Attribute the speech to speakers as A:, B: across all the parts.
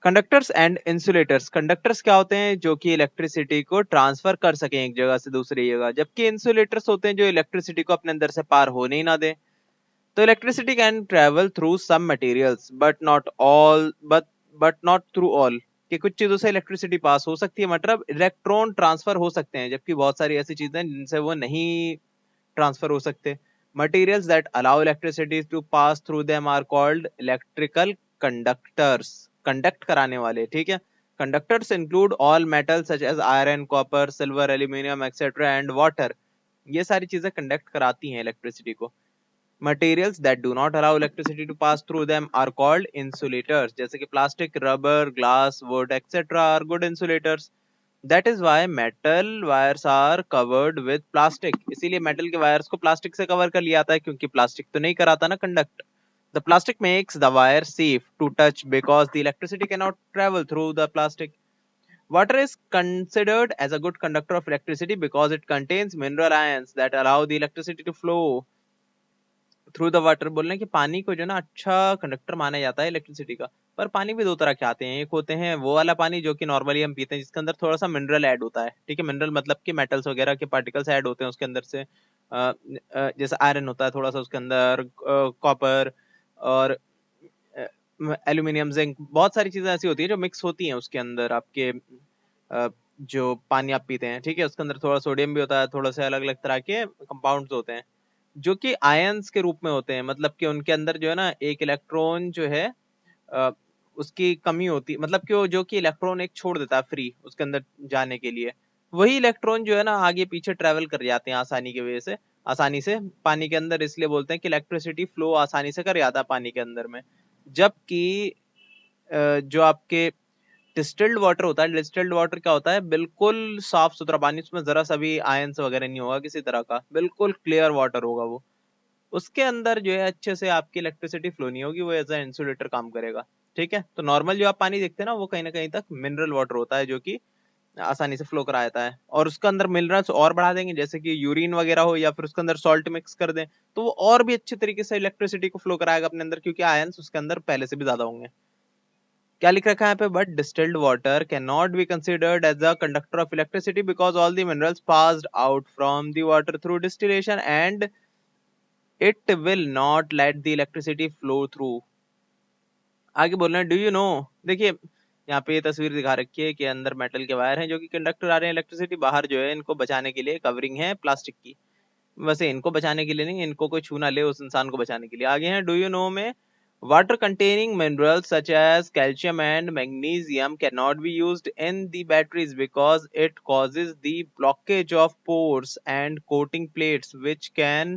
A: Conductors and insulators, conductors क्या होते हैं? जो कि इलेक्ट्रिसिटी को ट्रांसफर कर सकें एक जगह से दूसरी जगह, जबकि इंसुलेटर्स होते हैं जो इलेक्ट्रिसिटी को अपने अंदर से पार होने ही ना दें। तो electricity can travel through some materials but not through all, कि कुछ चीजों से इलेक्ट्रिसिटी पास हो सकती है, मतलब इलेक्ट्रॉन ट्रांसफर हो सकते हैं, जबकि बहुत सारी ऐसी चीजें हैं जिनसे वो नहीं ट्रांसफर हो सकते। Materials that allow electricity to pass through them are called electrical conductors, conduct कराने वाले, ठीक है। Conductors include all metal such as iron, copper, silver, aluminium etcetera and water. ये सारी चीजें कंडक्ट कराती हैं इलेक्ट्रिसिटी को। Materials that do not allow electricity to pass through them are called insulators, जैसे कि plastic, rubber, glass, wood etcetera are good insulators. That is why metal wires are covered with plastic. इसीलिए metal के wires को plastic से cover कर लिया जाता है, क्योंकि प्लास्टिक तो नहीं कराता ना conduct. The plastic makes the wire safe to touch because the electricity cannot travel through the plastic. Water is considered as a good conductor of electricity because it contains mineral ions that allow the electricity to flow through the water. बोल रहे हैं कि पानी को जो ना अच्छा conductor माना जाता है इलेक्ट्रिसिटी का। पर पानी भी दो तरह के आते हैं, एक होते हैं वो वाला पानी जो कि नॉर्मली हम पीते हैं, जिसके अंदर थोड़ा सा मिनरल ऐड होता है, ठीक है। मिनरल मतलब कि मेटल्स वगैरह के पार्टिकल्स ऐड होते हैं उसके अंदर से। जैसे आयरन होता है थोड़ा सा उसके अंदर, कॉपर और एल्यूमिनियम, जिंक, बहुत सारी चीजें ऐसी होती है जो मिक्स होती हैं उसके अंदर आपके, जो पानी आप पीते हैं, ठीक है। उसके अंदर थोड़ा सोडियम भी होता है, थोड़ा से अलग अलग तरह के कंपाउंड्स होते हैं जो कि आयंस के रूप में होते हैं, मतलब कि उनके अंदर जो है ना एक इलेक्ट्रॉन जो है, अ, उसकी कमी होती, मतलब कि वो जो कि इलेक्ट्रॉन एक छोड़ देता है फ्री उसके अंदर जाने के लिए, वही इलेक्ट्रॉन जो है ना आगे पीछे ट्रेवल कर जाते हैं आसानी की वजह से, आसानी से पानी के अंदर। इसलिए बोलते हैं कि इलेक्ट्रिसिटी फ्लो आसानी से कर जाता है पानी के अंदर में। जबकि जो आपके डिस्टिल्ड वाटर होता है, डिस्टिल्ड वाटर क्या होता है? बिल्कुल साफ सुथरा पानी, उसमें जरा सा भी आयंस वगैरह नहीं होगा किसी तरह का, बिल्कुल क्लियर वाटर होगा वो। उसके अंदर जो है अच्छे से आपकी इलेक्ट्रिसिटी फ्लो नहीं होगी, वो एज ए इंसुलेटर काम करेगा, ठीक है। तो नॉर्मल जो आप पानी देखते हैं ना वो कहीं ना कहीं तक मिनरल वाटर होता है जो कि आसानी से फ्लो करा जाता है, और उसके अंदर मिनरल्स और बढ़ा देंगे जैसे कि यूरिन वगैरह हो, या फिर उसके अंदर सॉल्ट मिक्स कर दें, तो वो और भी अच्छे तरीके से इलेक्ट्रिसिटी को फ्लो कराएगा अपने अंदर, क्योंकि आयंस उसके अंदर पहले से भी ज्यादा होंगे। क्या लिख रखा है यहाँ पे? But distilled water can not be considered as a conductor of electricity because all the minerals passed out from the water through distillation and it will not let the electricity flow through. आगे बोल रहे हैं, do you no, देखिए यहाँ पे ये तस्वीर दिखा रखी है कि अंदर मेटल के वायर हैं जो कि कंडक्टर आ रहे हैं इलेक्ट्रिसिटी, बाहर जो है इनको बचाने के लिए कवरिंग है प्लास्टिक की। वैसे इनको बचाने के लिए नहीं, इनको कोई छू ना ले उस इंसान को बचाने के लिए। आगे हैं, डू यू नो में, water containing minerals such as calcium and magnesium cannot be used in the batteries because it causes the blockage of pores and coating plates which can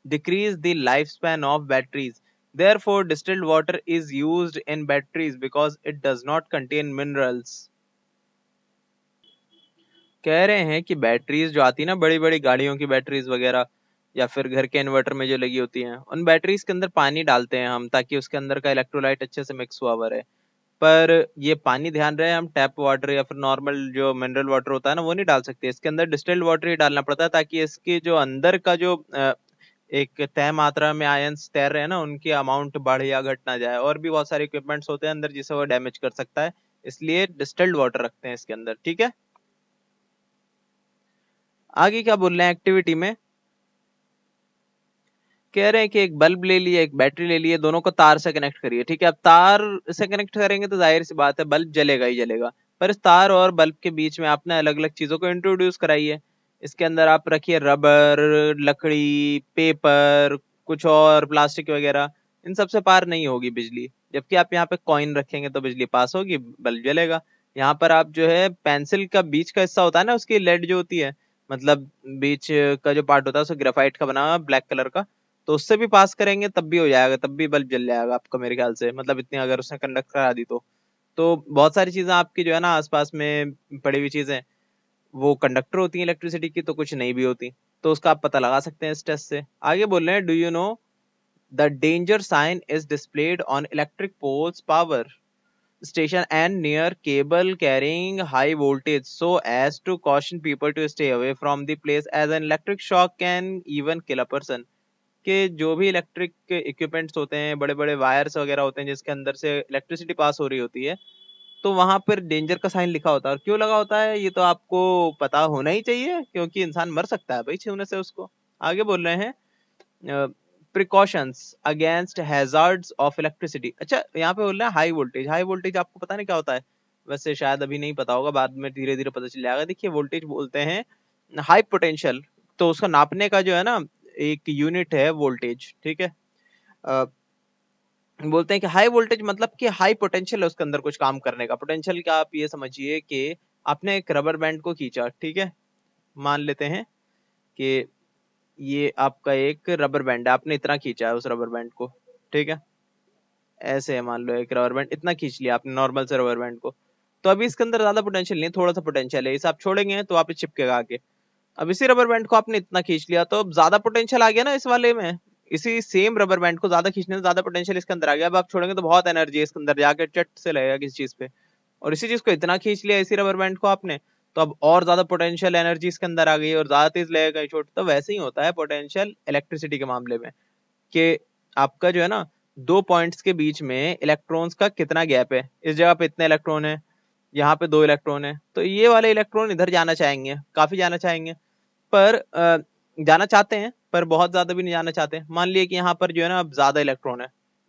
A: decrease the lifespan of batteries. Therefore distilled water is used in batteries because it does not contain minerals. कह रहे हैं कि batteries जो आती है ना, बड़ी बड़ी गाड़ियों की बैटरीज वगैरह, या फिर घर के इन्वर्टर में जो लगी होती हैं, उन बैटरीज के अंदर पानी डालते हैं हम ताकि उसके अंदर का इलेक्ट्रोलाइट अच्छे से मिक्स हुआ हुआ रहे। पर ये पानी, ध्यान रहे, हम टैप वाटर या फिर नॉर्मल जो मिनरल वाटर होता है ना वो नहीं डाल सकते, इसके अंदर डिस्टिल्ड वाटर ही डालना पड़ता है ताकि इसके जो अंदर का जो एक तय मात्रा में आयंस तैर रहे हैं ना, उनकी अमाउंट बढ़ या घट ना जाए। और भी बहुत सारे इक्विपमेंट्स होते हैं अंदर जिसे वो डैमेज कर सकता है, इसलिए डिस्टिल्ड वाटर रखते हैं इसके अंदर, ठीक है। आगे क्या बोल रहे हैं एक्टिविटी में, कह रहे हैं कि एक बल्ब ले लिए, एक बैटरी ले लिए, दोनों को तार से कनेक्ट करिए, ठीक है। अब तार से कनेक्ट करेंगे तो जाहिर सी बात है बल्ब जलेगा ही जलेगा, पर इस तार और बल्ब के बीच में आपने अलग अलग चीजों को इंट्रोड्यूस कराइए। इसके अंदर आप रखिए रबर, लकड़ी, पेपर, कुछ और प्लास्टिक वगैरह, इन सब से पार नहीं होगी बिजली। जबकि आप यहाँ पे कॉइन रखेंगे तो बिजली पास होगी, बल्ब जलेगा। यहाँ पर आप जो है पेंसिल का बीच का हिस्सा होता है ना, उसकी लेड जो होती है, मतलब बीच का जो पार्ट होता है उसको ग्रेफाइट का बना हुआ ब्लैक कलर का, तो उससे भी पास करेंगे तब भी हो जाएगा, तब भी बल्ब जल जाएगा आपका मेरे ख्याल से, मतलब इतनी अगर उसने कंडक्ट करा दी तो बहुत सारी चीजें आपकी जो है ना आसपास में पड़ी हुई चीजें, वो कंडक्टर होती हैं इलेक्ट्रिसिटी की, तो कुछ नहीं भी होती। तो उसका आप पता लगा सकते हैं इस टेस्ट से। आगे बोल रहे हैं, do you know the danger sign is displayed on electric poles, power station and near cable carrying high voltage so as to caution people to stay away from the place as an electric shock can even kill a person। के जो भी electric equipments होते हैं, बड़े बड़े wires वगैरह होते हैं जिसके अंदर से इलेक्ट्रिसिटी पास हो रही होती है, तो वहां पर डेंजर का साइन लिखा होता है। और क्यों लगा होता है ये तो आपको पता होना ही चाहिए, क्योंकि इंसान मर सकता है भाई छूने से उसको। आगे बोल रहे हैं precautions against hazards of electricity. अच्छा यहाँ पे बोल रहे हैं हाई वोल्टेज। हाई वोल्टेज आपको पता नहीं क्या होता है, वैसे शायद अभी नहीं पता होगा, बाद में धीरे धीरे पता चल जाएगा। देखिए वोल्टेज बोलते हैं हाई पोटेंशियल, तो उसका नापने का जो है ना एक यूनिट है वोल्टेज, ठीक है। अ, बोलते हैं कि हाई वोल्टेज मतलब कि हाई पोटेंशियल है उसके अंदर कुछ काम करने का। पोटेंशियल का आप ये समझिए कि आपने एक रबर बैंड को खींचा, ठीक है, मान लेते हैं कि ये आपका एक रबर बैंड है, आपने इतना खींचा है उस रबर बैंड को, ठीक है, ऐसे है मान लो एक रबर बैंड इतना खींच लिया आपने नॉर्मल से रबर बैंड को। तो अभी इसके अंदर ज्यादा पोटेंशियल नहीं, थोड़ा सा पोटेंशियल है, इसे आप छोड़ेंगे तो वापस चिपकेगा आगे। अब इसी रबर बैंड को आपने इतना खींच लिया तो अब ज्यादा पोटेंशियल आ गया ना इस वाले में, इसी सेम रबर बैंड को ज्यादा खींचने से ज्यादा पोटेंशियल इसके अंदर आ गया। अब आप छोड़ेंगे तो बहुत एनर्जी इसके अंदर जाके चट से लगेगा किसी चीज पे, और इसी चीज को इतना खींच लिया इसी रबर बैंड को आपने, तो अब और ज्यादा पोटेंशियल एनर्जी इसके अंदर आ गई और ज्यादा तेज लगेगा छोट। तो वैसे ही होता है पोटेंशियल इलेक्ट्रिसिटी के मामले में, कि आपका जो है ना दो पॉइंट्स के बीच में इलेक्ट्रॉन्स का कितना गैप है, इस जगह पे इतने इलेक्ट्रॉन है, यहाँ पे दो इलेक्ट्रॉन है, तो ये वाले इलेक्ट्रॉन इधर जाना चाहेंगे, काफी जाना चाहेंगे, पर जाना चाहते हैं पर बहुत ज्यादा भी नहीं जाना चाहते। मान लिया कि यहाँ पर जो है ना अब ज्यादा इलेक्ट्रॉन है,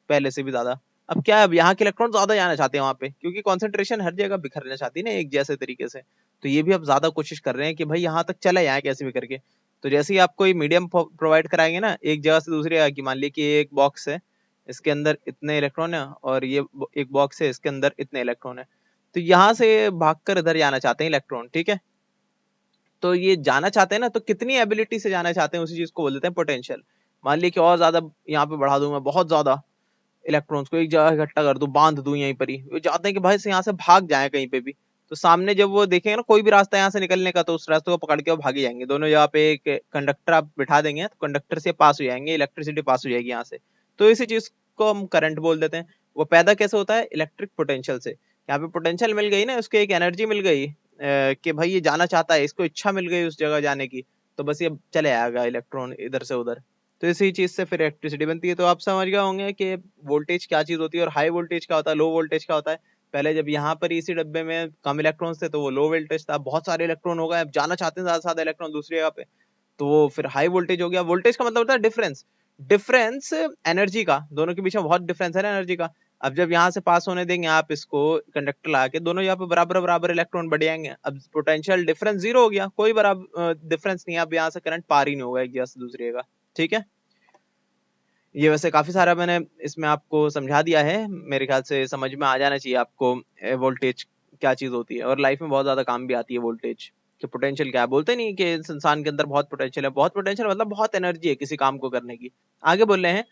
A: पहले से भी ज्यादा। अब क्या है, अब यहाँ के इलेक्ट्रॉन ज्यादा जाना चाहते हैं वहां पे, क्योंकि कॉन्सेंट्रेशन हर जगह बिखरना चाहती है ना एक जैसे तरीके से। तो ये भी अब ज्यादा कोशिश कर रहे हैं कि भाई यहाँ तक चले जाए कैसे भी करके। तो जैसे ही आपको ये मीडियम प्रोवाइड कराएंगे ना एक जगह से दूसरी जगह की, मान लीजिए कि एक बॉक्स है इसके अंदर इतने इलेक्ट्रॉन है और ये एक बॉक्स है इसके अंदर इतने इलेक्ट्रॉन है, तो यहाँ से भागकर इधर जाना चाहते हैं इलेक्ट्रॉन, ठीक है। तो ये जाना चाहते हैं ना, तो कितनी एबिलिटी से जाना चाहते हैं उसी चीज को बोल देते हैं पोटेंशियल। मान लीजिए कि और ज्यादा यहाँ पे बढ़ा दूं मैं, बहुत ज्यादा इलेक्ट्रॉन्स को एक जगह इकट्ठा कर दूं, बांध दूं यहीं पर ही, वो चाहते हैं कि भाई से यहाँ से भाग जाए कहीं पे भी। तो सामने जब वो देखेंगे ना कोई भी रास्ता यहाँ से निकलने का, तो उस रास्ते को पकड़ के वो भागे जाएंगे। दोनों जगह पे एक कंडक्टर आप बिठा देंगे तो कंडक्टर से पास हो जाएंगे, इलेक्ट्रिसिटी पास हो जाएगी यहाँ से। तो इसी चीज को हम करंट बोल देते हैं। वो पैदा कैसे होता है, इलेक्ट्रिक पोटेंशियल से। यहाँ पे पोटेंशियल मिल गई ना, उसको एक एनर्जी मिल गई कि भाई ये जाना चाहता है, इसको इच्छा मिल गई उस जगह जाने की, तो बस ये चले आएगा इलेक्ट्रॉन इधर से उधर। तो इसी चीज से फिर इलेक्ट्रिसिटी बनती है। तो आप समझ गए होंगे कि वोल्टेज क्या चीज होती है और हाई वोल्टेज क्या होता है, लो वोल्टेज क्या होता है। पहले जब यहाँ पर इसी डब्बे में कम इलेक्ट्रॉन्स थे तो वो लो वोल्टेज था, बहुत सारे इलेक्ट्रॉन हो गए, अब जाना चाहते हैं ज्यादा से ज्यादा इलेक्ट्रॉन दूसरी जगह पे, तो वो फिर हाई वोल्टेज हो गया। वोल्टेज का मतलब होता है डिफरेंस, डिफरेंस एनर्जी का, दोनों के बीच में बहुत डिफरेंस है ना एनर्जी का। अब जब यहाँ से पास होने देंगे आप इसको कंडक्टर लगा के, दोनों यहाँ पे बराबर बराबर इलेक्ट्रॉन बढ़ जाएंगे। अब पोटेंशियल डिफरेंस जीरो हो गया, कोई बराबर डिफरेंस नहीं है, अब यहाँ से करंट पार ही नहीं होगा एक जगह से दूसरी जगह, ठीक है। ये वैसे काफी सारा मैंने इसमें आपको समझा दिया है, मेरे ख्याल से समझ में आ जाना चाहिए आपको वोल्टेज क्या चीज होती है, और लाइफ में बहुत ज्यादा काम भी आती है वोल्टेज। कि पोटेंशियल क्या है, बोलते नहीं कि इस इंसान के अंदर बहुत पोटेंशियल है, बहुत पोटेंशियल मतलब बहुत एनर्जी है किसी काम को करने की। आगे बोल रहे हैं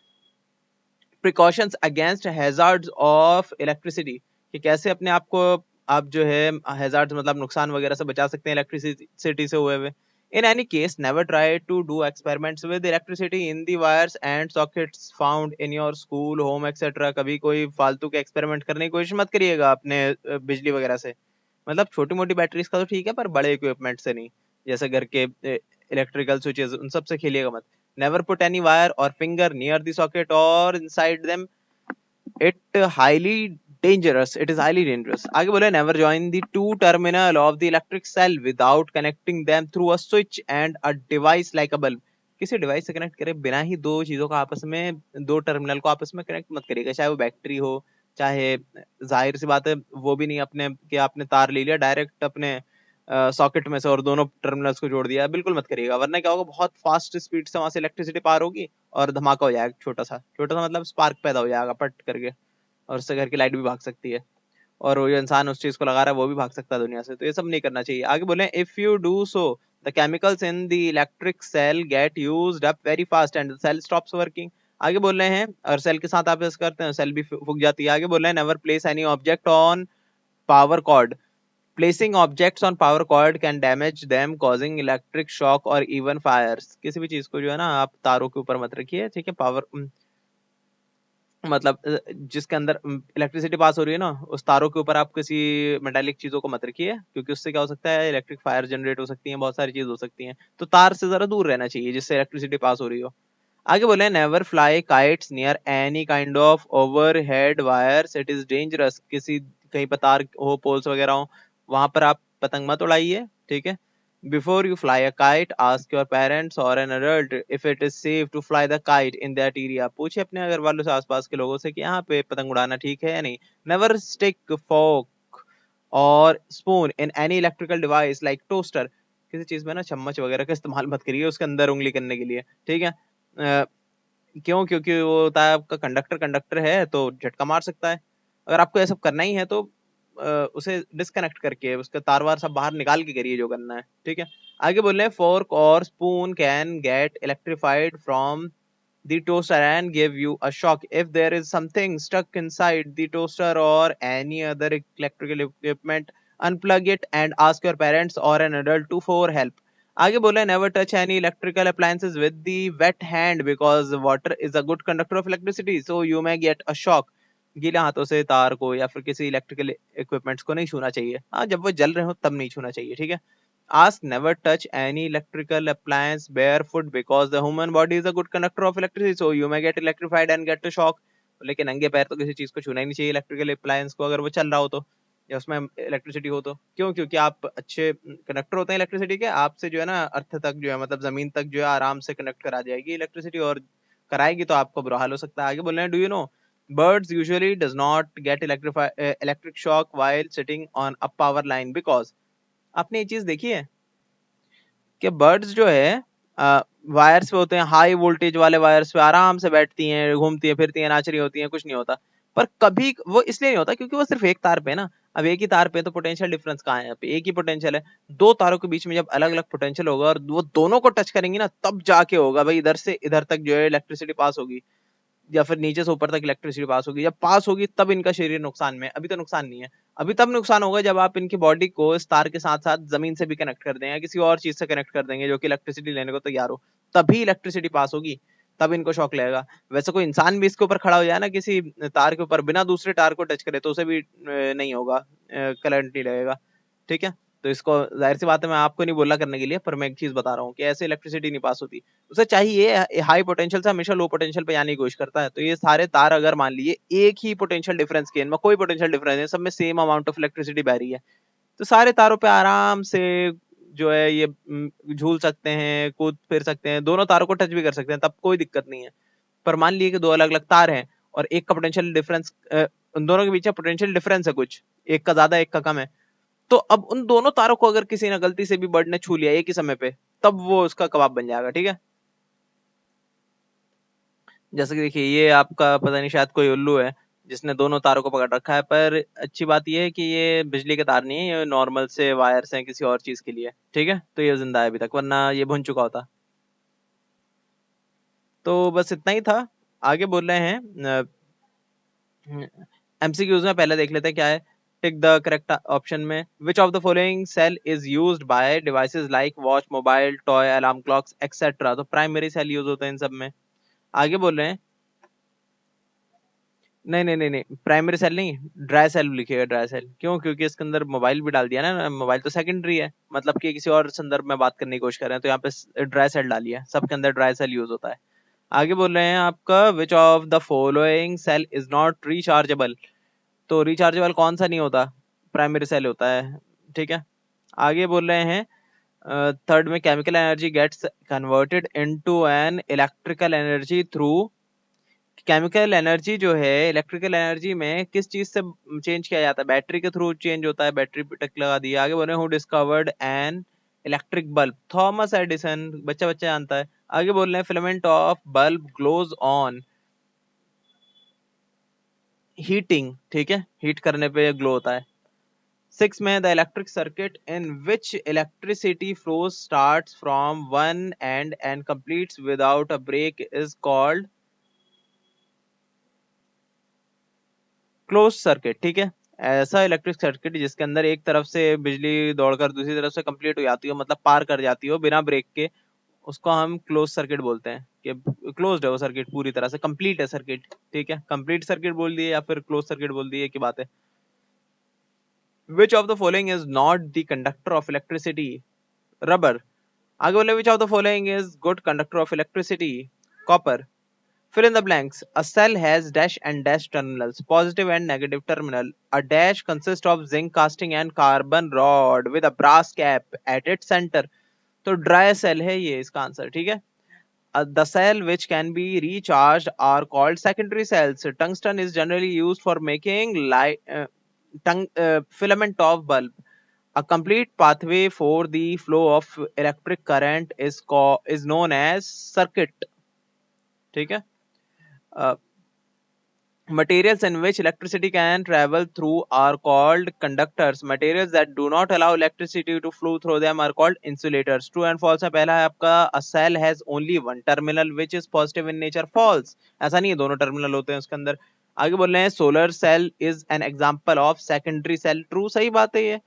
A: precautions against hazards of electricity, कि कैसे अपने आप को आप जो है हैजार्ड्स मतलब नुकसान वगैरह से बचा सकते हैं इलेक्ट्रिसिटी से हुए हुए। In any case, never try to do experiments with electricity in the wires and sockets found in your school, home, etc. कभी कोई फालतू के एक्सपेरिमेंट करने की कोशिश मत करिएगा अपने बिजली वगैरह से। मतलब छोटी मोटी बैटरीज का तो ठीक है, पर बड़े इक्विपमेंट से नहीं, जैसे घर के इलेक्ट्रिकल स्विचेस उन सब से खेलिएगा मत। Never put any wire or finger near the socket or inside them, it highly dangerous, it is highly dangerous. आगे बोले never join the two terminal of the electric cell without connecting them through a switch and a device like a bulb. किसी device से connect करे बिना ही दो चीजों का आपस में, दो टर्मिनल को आपस में कनेक्ट मत करिएगा, चाहे वो बैटरी हो, चाहे जाहिर सी बात है वो भी नहीं अपने कि आपने तार ले लिया डायरेक्ट अपने सॉकेट में से और दोनों टर्मिनल्स को जोड़ दिया, बिल्कुल मत करिएगा, वरना क्या होगा बहुत फास्ट स्पीड से वहां से इलेक्ट्रिसिटी पार होगी और धमाका हो जाएगा, छोटा सा मतलब स्पार्क पैदा हो जाएगा पट करके, और उससे घर की लाइट भी भाग सकती है, और वो जो इंसान उस चीज को लगा रहा है वो भी भाग सकता है दुनिया से। तो ये सब नहीं करना चाहिए। आगे बोले if you do so the chemicals in the electric cell get used up very fast and the cell stops working. आगे बोल रहे हैं और सेल के साथ आप ऐसा करते हैं सेल भी फूक जाती है। आगे बोल रहे हैं never place any object on power cord, placing objects on power cord can damage them causing electric shock or even fires. किसी भी चीज को जो है ना आप तारों के ऊपर मत रखिए, ठीक है, पावर मतलब जिसके अंदर इलेक्ट्रिसिटी पास हो रही है ना उस तारों के ऊपर आप किसी मेटालिक चीजों को मत रखिए, क्योंकि उससे क्या हो सकता है इलेक्ट्रिक फायर जनरेट हो सकती है, बहुत सारी चीज हो सकती हैं। तो तार से जरा दूर रहना चाहिए जिससे इलेक्ट्रिसिटी पास हो रही हो। आगे बोले never fly kites near any kind of overhead wires, it is dangerous. किसी कहीं पर तार हो, पोल्स वगैरह हो, वहां पर आप पतंग मत उड़ाइए, ठीक है। Before you fly a kite, ask your parents or an adult if it is safe to fly the kite in that area. पूछिए अपने घर वालों से, आसपास के लोगों से कि यहाँ पे पतंग उड़ाना ठीक है या नहीं। Never stick fork or spoon in any electrical device like toaster. किसी चीज में ना चम्मच वगैरह का इस्तेमाल मत करिए उसके अंदर उंगली करने के लिए, ठीक है। क्यों? क्योंकि वो होता है आपका कंडक्टर, कंडक्टर है तो झटका मार सकता है। अगर आपको ये सब करना ही है तो उसे डिस्कनेक्ट करके उसका तार वार सब बाहर निकाल के करिए जो करना है, ठीक है। आगे बोल रहे हैं फोर्क और spoon can get electrified from the toaster and give you a shock if there is something stuck inside the toaster or any other electrical equipment. Unplug it and ask your parents or an adult to for help. आगे बोला never touch any electrical appliances with the wet hand because water is a good conductor of electricity, so you may get a shock. गीले हाथों से तार को या फिर किसी इलेक्ट्रिकल इक्विपमेंट्स को नहीं छूना चाहिए। हाँ, जब वो जल रहे हो तब नहीं छूना चाहिए, ठीक है। Ask never touch any electrical appliance barefoot because the human body is a good conductor of electricity, so you may get electrified and get a shock. लेकिन नंगे पैर तो किसी चीज को छूना ही नहीं चाहिए इलेक्ट्रिकल अप्लायंस को, अगर वो चल रहा हो तो या उसमें इलेक्ट्रिसिटी हो तो। क्यों? क्योंकि आप अच्छे कंडक्टर होते हैं इलेक्ट्रिसिटी के, आपसे जो है ना अर्थ तक जो है मतलब जमीन तक जो है आराम से कनेक्ट करा जाएगी इलेक्ट्रिसिटी, और कराएगी तो आपको बुरा हाल हो सकता है। आगे बोल रहे हैं do you no birds usually does not get electric shock while sitting on a power line because आपने ये चीज देखी है कि बर्ड्स जो है वायर्स पे होते हैं, हाई वोल्टेज वाले वायर्स पे आराम से बैठती हैं, घूमती हैं, फिरती हैं, नाच रही होती हैं, कुछ नहीं होता। पर कभी वो इसलिए नहीं होता क्योंकि वो सिर्फ एक तार पे है ना। अब एक ही तार पे तो पोटेंशियल डिफरेंस कहाँ है? यहाँ पे एक ही पोटेंशियल है। दो तारों के बीच में जब अलग अलग पोटेंशियल होगा और वो दोनों को टच करेंगी ना, तब जाके होगा भाई इधर से इधर तक जो है इलेक्ट्रिसिटी पास होगी, या फिर नीचे से ऊपर तक इलेक्ट्रिसिटी पास होगी। जब पास होगी तब इनका शरीर नुकसान में है, अभी तो नुकसान नहीं है। अभी तब नुकसान होगा जब आप इनकी बॉडी को इस तार के साथ साथ जमीन से भी कनेक्ट कर दें या किसी और चीज से कनेक्ट कर देंगे जो कि इलेक्ट्रिसिटी लेने को तैयार हो, तभी इलेक्ट्रिसिटी पास होगी, तब इनको शॉक लगेगा। वैसे कोई इंसान भी इसके ऊपर खड़ा हो जाए ना किसी तार के ऊपर बिना दूसरे तार को टच करे तो उसे भी नहीं होगा, करंट नहीं लगेगा, ठीक है। तो इसको जाहिर सी बात है मैं आपको नहीं बोला करने के लिए, पर मैं एक चीज बता रहा हूँ कि ऐसे इलेक्ट्रिसिटी नहीं पास होती। उसे चाहिए हाई पोटेंशियल से हमेशा लो पोटेंशियल पे जाने की कोशिश करता है। तो ये सारे तार अगर मान लीजिए एक ही पोटेंशियल डिफरेंस के, इनमें कोई पोटेंशियल डिफरेंस है, सब में सेम अमाउंट ऑफ इलेक्ट्रिसिटी बह रही है, तो सारे तारों पे आराम से जो है ये झूल सकते हैं, कूद फिर सकते हैं, दोनों तारों को टच भी कर सकते हैं, तब कोई दिक्कत नहीं है। पर मान लीजिए कि दो अलग अलग तार हैं और एक का पोटेंशियल डिफरेंस, उन दोनों के बीच में पोटेंशियल डिफरेंस है कुछ, एक का ज्यादा एक का कम है, तो अब उन दोनों तारों को अगर किसी ने गलती से भी बर्ड ने छू लिया एक ही समय पे, तब वो उसका कबाब बन जाएगा, ठीक है। जैसे कि देखिए ये आपका पता नहीं शायद कोई उल्लू है जिसने दोनों तारों को पकड़ रखा है, पर अच्छी बात ये है कि ये बिजली के तार नहीं है, ये नॉर्मल से वायर्स हैं किसी और चीज के लिए, ठीक है। तो ये जिंदा है अभी तक, वरना ये भुन चुका होता। तो बस इतना ही था। आगे बोल रहे हैं एमसीक्यूज में, पहले देख लेते हैं क्या है। टिक द करेक्ट ऑप्शन में which of the following cell is used by devices like watch, mobile, toy, alarm clocks etcetera. तो प्राइमरी सेल यूज होते हैं इन सब में। आगे बोल रहे हैं नहीं नहीं नहीं नहीं, प्राइमरी सेल नहीं, ड्राई सेल लिखिएगा, ड्राई सेल। क्यों? क्योंकि इसके अंदर मोबाइल भी डाल दिया ना, मोबाइल तो सेकेंडरी है, मतलब कि किसी और संदर्भ में बात करने की कोशिश कर रहे हैं, तो यहाँ पे ड्राई सेल डाली है, सबके अंदर ड्राई सेल यूज होता है। आगे बोल रहे हैं आपका which of the following cell is not rechargeable. तो रिचार्जेबल कौन सा नहीं होता? प्राइमरी सेल होता है, ठीक है। आगे बोल रहे हैं थर्ड में chemical energy gets converted into an electrical energy through. Chemical energy जो है इलेक्ट्रिकल एनर्जी में किस चीज से चेंज किया जाता है? बैटरी के थ्रू चेंज होता है, बैटरी पे टक लगा दिया। आगे बोल रहे हैं who discovered an electric bulb. Thomas Edison, बच्चा बच्चा जानता है। आगे बोल रहे हैं filament of bulb glows on heating, ठीक है, हीट करने पे ग्लो होता है। 6 में the electric circuit in which electricity flows starts from one end and completes without a break is called close circuit, ठीक है। ऐसा इलेक्ट्रिक सर्किट जिसके अंदर एक तरफ से बिजली दौड़कर दूसरी तरफ से कंप्लीट हो जाती हो, मतलब पार कर जाती हो बिना ब्रेक के, उसको हम क्लोज सर्किट बोलते हैं कि क्लोज्ड है वो सर्किट, पूरी तरह से कंप्लीट है सर्किट, ठीक है। कंप्लीट सर्किट बोल दिए या फिर क्लोज सर्किट बोल दिए की बात है। विच of the following is not the conductor of electricity? Rubber. आगे बोले विच of the following is good conductor of electricity? Copper. Fill in the blanks. A cell has dash and dash terminals, positive and negative terminal. A dash consists of zinc casting and carbon rod with a brass cap at its center. तो dry cell है ये इसका answer, ठीक है. The cell which can be recharged are called secondary cells. Tungsten is generally used for making filament of bulb. A complete pathway for the flow of electric current is known as circuit. ठीक है. Uh, Materials in which electricity can travel through are called conductors. Materials that do not allow electricity to flow through them are called insulators. True and false है. पहला है आपका a cell has only one terminal which is positive in nature. False. ऐसा नहीं है, दोनों terminal होते हैं उसके अंदर. आगे बोल रहे हैं solar cell is an example of secondary cell. True, सही बात है ये.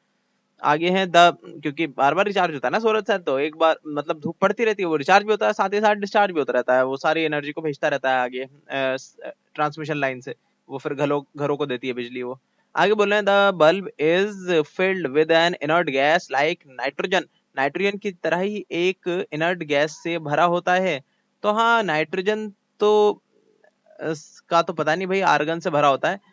A: आगे है द, क्योंकि बार बार रिचार्ज होता है ना सोलर सेल, तो एक बार मतलब धूप पड़ती रहती है, वो रिचार्ज भी होता है, साथ ही साथ डिस्चार्ज भी होता रहता है, वो सारी एनर्जी को भेजता रहता है आगे ट्रांसमिशन लाइन से, वो फिर घरों को देती है बिजली वो. आगे बोल रहे हैं the bulb is filled with N inert gas like nitrogen. Nitrogen की तरह ही एक इनर्ट गैस से भरा होता है. तो हाँ, नाइट्रोजन तो का तो पता नहीं भाई, आर्गन से भरा होता है.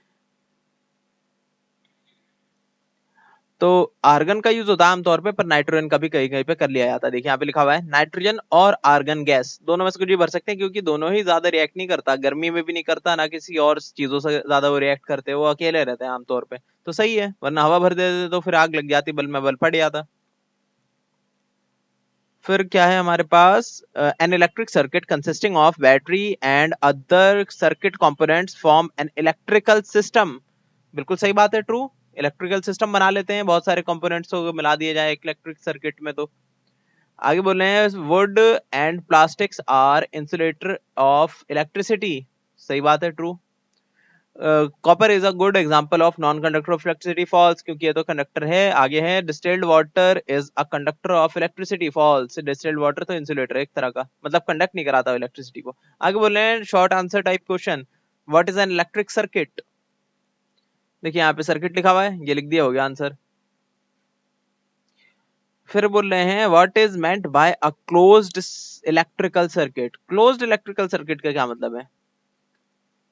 A: तो आर्गन का यूज होता है आमतौर पे, पर नाइट्रोजन का भी कहीं कहीं पे कर लिया जाता है. देखिए यहाँ पे लिखा हुआ है नाइट्रोजन और आर्गन गैस दोनों में से कुछ भी भर सकते हैं, क्योंकि दोनों ही ज्यादा रिएक्ट नहीं करता, गर्मी में भी नहीं करता, ना किसी और चीजों से ज्यादा वो रिएक्ट करते हैं, वो अकेले रहते हैं आमतौर पे. तो सही है, वरना हवा भर देते तो फिर आग लग जाती, बल्ब में बल्ब फट जाता. फिर क्या है हमारे पास, an electric circuit consisting of battery and other circuit components form an electrical system. बिल्कुल सही बात है, ट्रू. इलेक्ट्रिकल सिस्टम बना लेते हैं, बहुत सारे कंपोनेंट्स को मिला दिए जाए एक इलेक्ट्रिक सर्किट में. तो आगे बोल रहे हैं wood and plastics are insulator of electricity. सही बात है, true. Copper is a good example of non conductor of electricity. False, क्योंकि ये तो कंडक्टर है. आगे है distilled water is a conductor of electricity. False, distilled water तो इंसुलेटर है एक तरह का, मतलब कंडक्ट नहीं कराता इलेक्ट्रिसिटी को. आगे बोल रहे हैं short answer type question, what is an electric circuit. देखिए यहाँ पे सर्किट लिखा हुआ है, ये लिख दिया, हो गया आंसर. फिर बोल रहे हैं what is meant by a closed electrical circuit. Closed electrical circuit का क्या मतलब है.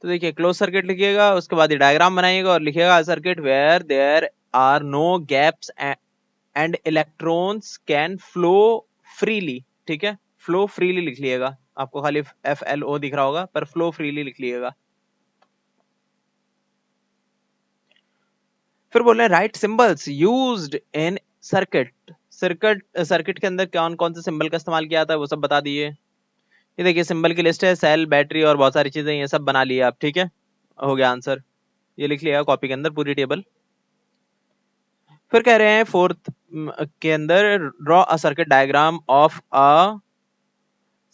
A: तो देखिए क्लोज सर्किट लिखिएगा, उसके बाद ये डायग्राम बनाइएगा और लिखिएगा circuit where there are no gaps and electrons can flow freely. ठीक है, फ्लो फ्रीली लिख लिएगा, आपको खाली FLO दिख रहा होगा, पर फ्लो फ्रीली लिख लिएगा. फिर बोल रहे हैं right symbols used in circuit. Circuit के अंदर कौन कौन से सिंबल का इस्तेमाल किया था वो सब बता दिए. ये देखिए सिंबल की लिस्ट है, सेल, बैटरी और बहुत सारी चीजें, ये सब बना लिए आप. ठीक है, हो गया आंसर, ये लिख लिया कॉपी के अंदर पूरी टेबल. फिर कह रहे हैं फोर्थ के अंदर draw a circuit diagram of a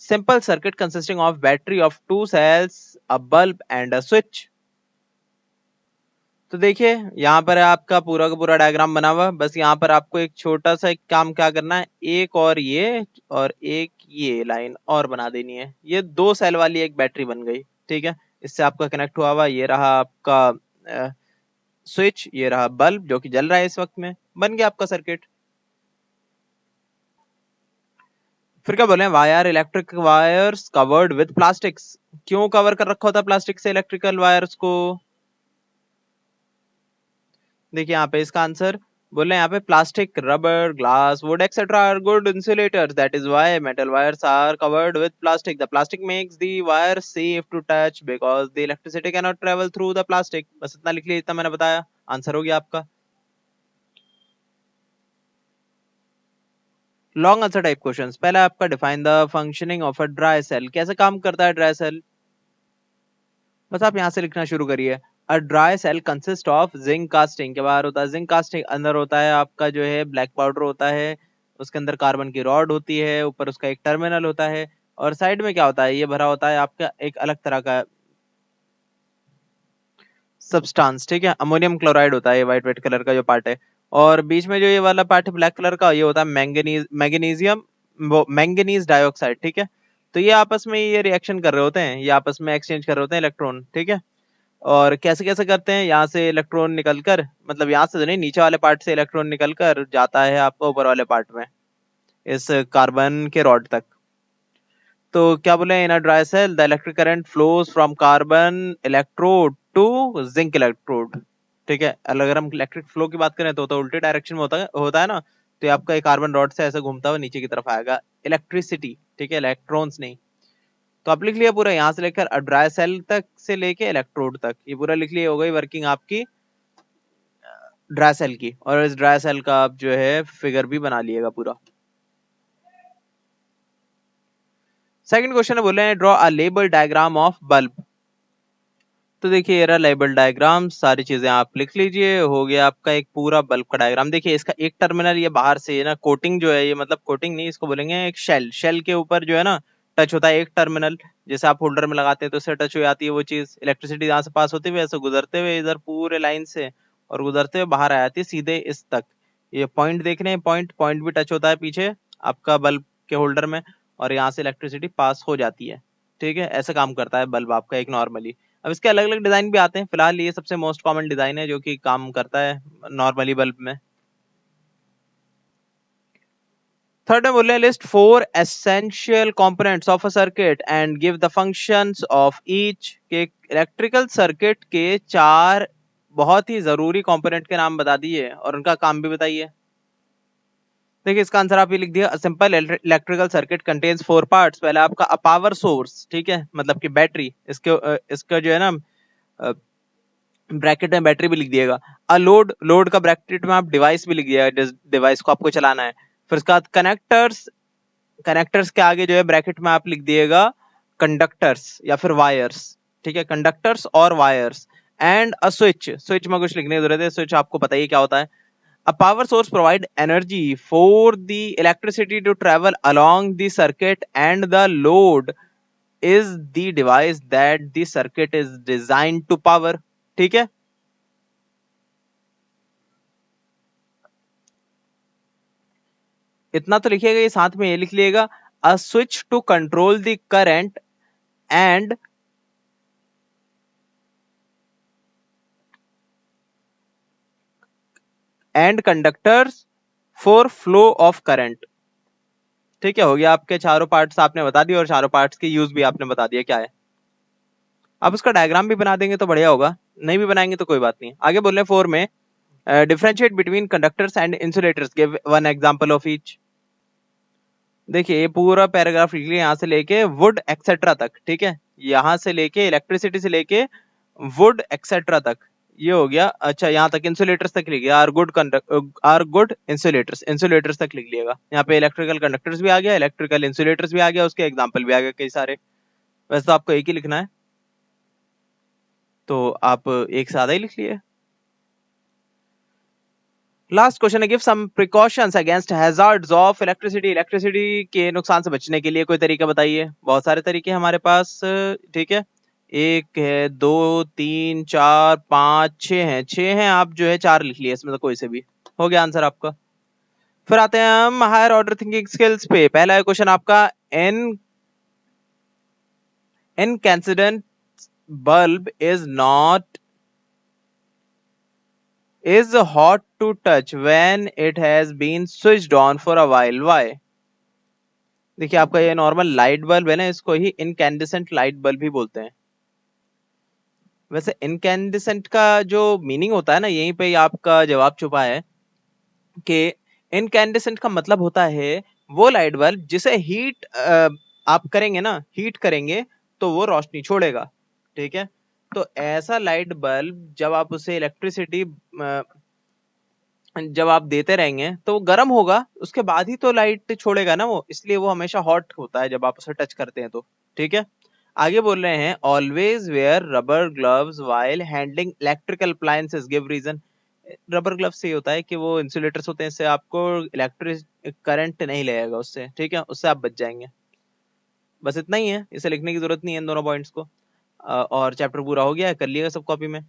A: simple circuit consisting of battery of 2 cells, a bulb and a switch. तो देखिए यहाँ पर आपका पूरा का पूरा डायग्राम बना हुआ, बस यहाँ पर आपको एक छोटा सा एक काम क्या करना है, एक और एक ये लाइन और बना देनी है. ये 2 सेल वाली एक बैटरी बन गई. ठीक है, इससे आपका कनेक्ट हुआ हुआ ये रहा आपका स्विच, ये रहा बल्ब जो कि जल रहा है इस वक्त में, बन गया आपका सर्किट. फिर क्या बोले, wire electric wires covered with plastics. क्यों कवर कर रखा होता है प्लास्टिक से इलेक्ट्रिकल वायर्स को. देखिए यहाँ पे इसका आंसर बोल रहे हैं, यहाँ पे plastic, rubber, glass, wood etcetera are good insulators, that is why metal wires are covered with plastic. The plastic makes the wire safe to touch because the electricity can not travel through the plastic. बस इतना लिख लिया, इतना मैंने बताया, answer हो गया आपका. Long answer type questions. पहला आपका define the functioning of a dry cell. कैसे काम करता है ड्राई सेल, बस आप यहाँ से लिखना शुरू करिए. A dry cell consist of zinc casting. के बाहर होता है जिंक कास्टिंग, अंदर होता है आपका जो है ब्लैक पाउडर होता है, उसके अंदर कार्बन की रॉड होती है, ऊपर उसका एक टर्मिनल होता है, और साइड में क्या होता है, ये भरा होता है आपका एक अलग तरह का सब्सटेंस. ठीक है, अमोनियम क्लोराइड होता है ये व्हाइट व्हाइट कलर का जो पार्ट है, और बीच में जो ये वाला पार्ट है ब्लैक कलर का, ये होता है मैंगनीजियम, वो मैंगनीज डाइऑक्साइड. ठीक है, तो ये आपस में ये रिएक्शन कर रहे होते हैं, ये आपस में एक्सचेंज कर रहे होते हैं इलेक्ट्रॉन. ठीक है, और कैसे कैसे करते हैं, यहाँ से इलेक्ट्रॉन निकलकर, मतलब यहाँ से तो नहीं, नीचे वाले पार्ट से इलेक्ट्रॉन निकलकर जाता है आपको ऊपर वाले पार्ट में, इस कार्बन के रॉड तक. तो क्या बोले, in a dry cell the electric current flows from carbon electrode to zinc electrode. ठीक है, अगर हम इलेक्ट्रिक फ्लो की बात करें तो उल्टे डायरेक्शन में होता है ना, तो ये आपका एक कार्बन रॉड से ऐसे घूमता हुआ नीचे की तरफ आएगा इलेक्ट्रिसिटी। ठीक है, इलेक्ट्रॉन्स नहीं। तो आप लिख लिया पूरा, यहाँ से लेकर ड्राई सेल तक से लेके इलेक्ट्रोड तक, ये पूरा लिख लिया, हो गई वर्किंग आपकी ड्राई सेल की। और इस ड्राई सेल का आप जो है फिगर भी बना लिएगा पूरा। सेकंड क्वेश्चन है, बोले हैं draw a label diagram of bulb. तो देखिए ये रहा लेबल डायग्राम, सारी चीजें आप लिख लीजिए, हो गया आपका एक पूरा बल्ब का डायग्राम। देखिए इसका एक टर्मिनल ये बाहर से है ना, कोटिंग जो है ये, मतलब कोटिंग नहीं, इसको बोलेंगे एक शेल। शेल के ऊपर जो है ना टच होता है एक टर्मिनल, जैसे आप होल्डर में लगाते हैं तो उससे टच हो जाती है वो चीज, इलेक्ट्रिसिटी जहां से पास होती हुई ऐसे गुजरते हुए इधर पूरे लाइन से और गुजरते हुए बाहर आ जाती है सीधे इस तक। ये पॉइंट देख रहे हैं, पॉइंट पॉइंट भी टच होता है पीछे आपका बल्ब के होल्डर में, और यहाँ से इलेक्ट्रिसिटी पास हो जाती है। ठीक है, ऐसा काम करता है बल्ब आपका एक नॉर्मली। अब इसके अलग अलग डिजाइन भी आते हैं, फिलहाल ये सबसे मोस्ट कॉमन डिजाइन है जो कि काम करता है नॉर्मली बल्ब में। थर्ड में बोल रहे हैं list 4 essential components of a circuit and give the functions of each. के इलेक्ट्रिकल सर्किट के 4 बहुत ही जरूरी कंपोनेंट के नाम बता दिए और उनका काम भी बताइए। देखिए इसका आंसर आप ये लिख दिया, simple electrical circuit contains 4 parts. पहले आपका अ पावर सोर्स, ठीक है, मतलब कि बैटरी, इसका जो है ना ब्रैकेट में बैटरी भी लिख दिएगा। अ लोड, लोड का ब्रैकेट में आप डिवाइस भी लिख दिएगा, जिस डिवाइस को आपको चलाना है। फिर उसके बाद कनेक्टर्स, कनेक्टर्स के आगे जो है ब्रैकेट में आप लिख दिएगा कंडक्टर्स या फिर वायर्स। ठीक है, कंडक्टर्स और wires. And a switch, switch में कुछ लिखने की जरूरत है, स्विच आपको पता ही क्या होता है। A power source provide energy for the electricity to travel along the circuit, and the load is the device that the circuit is designed to power. ठीक है, इतना तो लिखिएगा, ये साथ में ये लिख लिएगा, a switch to control the current and conductors for flow of current। ठीक है, हो गया आपके चारों पार्ट्स आपने बता दिए और चारों पार्ट्स के यूज भी आपने बता दिया क्या है। अब उसका डायग्राम भी बना देंगे तो बढ़िया होगा, नहीं भी बनाएंगे तो कोई बात नहीं। आगे बोल रहे हैं 4 में differentiate between conductors and insulators, give one example of each. देखिए ये पूरा पैराग्राफ लिख लिया यहाँ से लेके वुड एक्सेट्रा तक। ठीक है, यहाँ से लेके इलेक्ट्रिसिटी से लेके वुड एक्सेट्रा तक ये हो गया। अच्छा, यहाँ तक इंसुलेटर्स तक लिख लिया, आर गुड इंसुलेटर्स, इंसुलेटर्स तक लिख लिएगा। यहाँ पे इलेक्ट्रिकल कंडक्टर्स भी आ गया, इलेक्ट्रिकल इंसुलेटर्स भी आ गया, उसके एग्जाम्पल भी आ गए कई सारे। वैसे तो आपको एक ही लिखना है, तो आप एक से आधा ही लिख लिए। लास्ट क्वेश्चन है, give some precautions against hazards of electricity. Electricity के नुकसान से बचने के लिए कोई तरीका बताइए। बहुत सारे तरीके हैं हमारे पास। ठीक है, एक है, दो, तीन, चार, पांच, छह हैं, छह हैं, आप जो है चार लिख लिए इसमें से कोई से भी। हो गया आंसर आपका। फिर आते हैं हम हायर ऑर्डर थिंकिंग स्किल्स पे। पहला क्वेश्चन आपका, an incandescent bulb is not is hot to touch when it has been switched on for a while. Why? देखिए आपका ये नॉर्मल लाइट बल्ब है ना, इसको ही इनकैंडिसेंट लाइट बल्ब भी बोलते हैं। वैसे इनकैंडिसेंट का जो मीनिंग होता है ना, यहीं पे आपका जवाब छुपा है कि इनकैंडिसेंट का मतलब होता है वो लाइट बल्ब जिसे हीट आप करेंगे ना, हीट करेंगे तो वो रोशनी छोड़ेगा। ठीक है, तो ऐसा लाइट बल्ब जब आप उसे इलेक्ट्रिसिटी जब आप देते रहेंगे तो वो गर्म होगा, उसके बाद ही तो लाइट छोड़ेगा ना वो, इसलिए वो हमेशा हॉट होता है जब आप उसे टच करते हैं तो। ठीक है, आगे बोल रहे हैं always wear rubber gloves while handling electrical appliances, give reason. Rubber gloves से होता है कि वो इंसुलेटर्स होते हैं, इससे आपको इलेक्ट्रिक करंट नहीं लगेगा उससे। ठीक है, उससे आप बच जाएंगे। बस इतना ही है, इसे लिखने की जरूरत नहीं है इन दोनों पॉइंट्स को। और चैप्टर पूरा हो गया है, कर लिएगा सब कॉपी में।